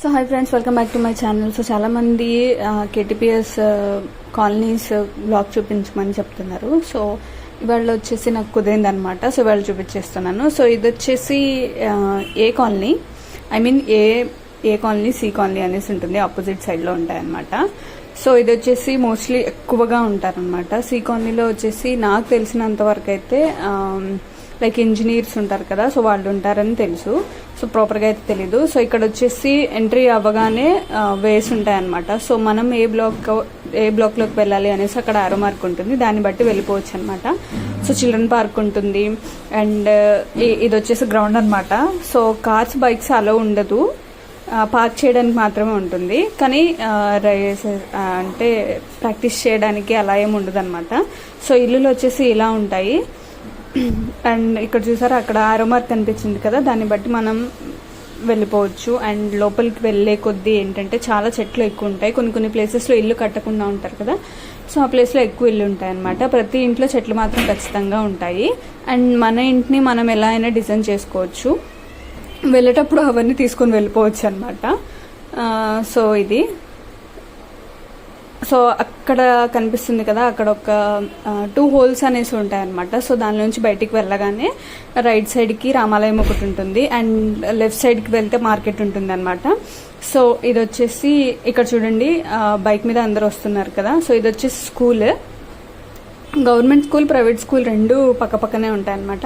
So hi friends, welcome back to my channel. So చాలా మంది KTPS colonies blog చూపించమని చెప్తున్నారు. సో ఇవాళ వచ్చేసి నాకు కుదిరింది అనమాట. సో ఇవాళ చూపించేస్తున్నాను. సో ఇది వచ్చేసి A colony, I mean A colony, C colony అనేసి ఉంటుంది, ఆపోజిట్ సైడ్లో ఉంటాయి అనమాట. సో ఇది వచ్చేసి మోస్ట్లీ ఎక్కువగా ఉంటారనమాట. సి కాలనీలో వచ్చేసి నాకు తెలిసినంత వరకు అయితే లైక్ ఇంజనీర్స్ ఉంటారు కదా, సో వాళ్ళు ఉంటారని తెలుసు. సో ప్రాపర్గా అయితే తెలీదు. సో ఇక్కడ వచ్చేసి ఎంట్రీ అవ్వగానే వేస్ ఉంటాయన్నమాట. సో మనం ఏ బ్లాక్లోకి వెళ్ళాలి అనేసి అక్కడ ఆరో మార్క్ ఉంటుంది, దాన్ని బట్టి వెళ్ళిపోవచ్చు అనమాట. సో చిల్డ్రన్ పార్క్ ఉంటుంది అండ్ ఇది వచ్చేసి గ్రౌండ్ అనమాట. సో కార్స్, బైక్స్ అలో ఉండదు, పార్క్ చేయడానికి మాత్రమే ఉంటుంది. కానీ అంటే ప్రాక్టీస్ చేయడానికి అలా ఏమి ఉండదు అనమాట. సో ఇల్లులు వచ్చేసి ఇలా ఉంటాయి. అండ్ ఇక్కడ చూసారా, అక్కడ ఆరో మార్క్ కనిపించింది కదా, దాన్ని బట్టి మనం వెళ్ళిపోవచ్చు. అండ్ లోపలికి వెళ్ళే కొద్దీ ఏంటంటే చాలా చెట్లు ఎక్కువ ఉంటాయి. కొన్ని ప్లేసెస్లో ఇల్లు కట్టకుండా ఉంటారు కదా, సో ఆ ప్లేస్లో ఎక్కువ ఇల్లు ఉంటాయి అనమాట. ప్రతి ఇంట్లో చెట్లు మాత్రం ఖచ్చితంగా ఉంటాయి. అండ్ మన ఇంటిని మనం ఎలా అయినా డిజైన్ చేసుకోవచ్చు. వెళ్ళేటప్పుడు అవన్నీ తీసుకొని వెళ్ళిపోవచ్చు అనమాట. సో ఇది, సో అక్కడ కనిపిస్తుంది కదా, అక్కడ ఒక 2 హోల్స్ అనేసి ఉంటాయి అనమాట. సో దాని నుంచి బయటికి వెళ్ళగానే రైట్ సైడ్కి రామాలయం ఒకటి ఉంటుంది అండ్ లెఫ్ట్ సైడ్కి వెళ్తే మార్కెట్ ఉంటుంది అనమాట. సో ఇది వచ్చేసి ఇక్కడ చూడండి, బైక్ మీద అందరు వస్తున్నారు కదా. సో ఇది వచ్చేసి school, government school, private school రెండు పక్కనే ఉంటాయి అనమాట.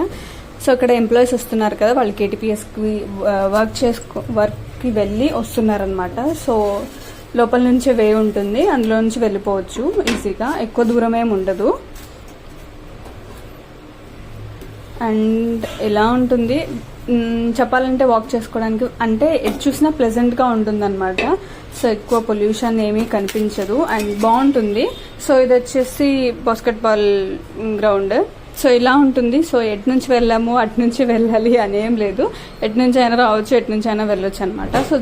సో ఇక్కడ ఎంప్లాయీస్ వస్తున్నారు కదా, వాళ్ళు కేటీపీఎస్కి వర్క్కి వెళ్ళి వస్తున్నారనమాట. సో లోపల నుంచి వే ఉంటుంది, అందులో నుంచి వెళ్ళిపోవచ్చు ఈజీగా, ఎక్కువ దూరం ఏమి ఉండదు. అండ్ ఎలా ఉంటుంది చెప్పాలంటే, వాక్ చేసుకోవడానికి అంటే ఎటు చూసినా ప్లెజెంట్గా ఉంటుంది అనమాట. సో ఎక్కువ పొల్యూషన్ ఏమీ కనిపించదు అండ్ బాగుంటుంది. సో ఇది వచ్చేసి బాస్కెట్బాల్ గ్రౌండ్. సో ఇలా ఉంటుంది. సో ఎటు నుంచి వెళ్ళాము అటు నుంచి వెళ్ళాలి అనేం లేదు, ఎటు నుంచి అయినా రావచ్చు, ఎటు నుంచి అయినా వెళ్ళొచ్చు అనమాట. సో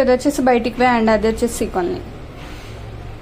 ఇది వచ్చేసి బయటికి వే అండ్ అది వచ్చేసి సి కాలనీ.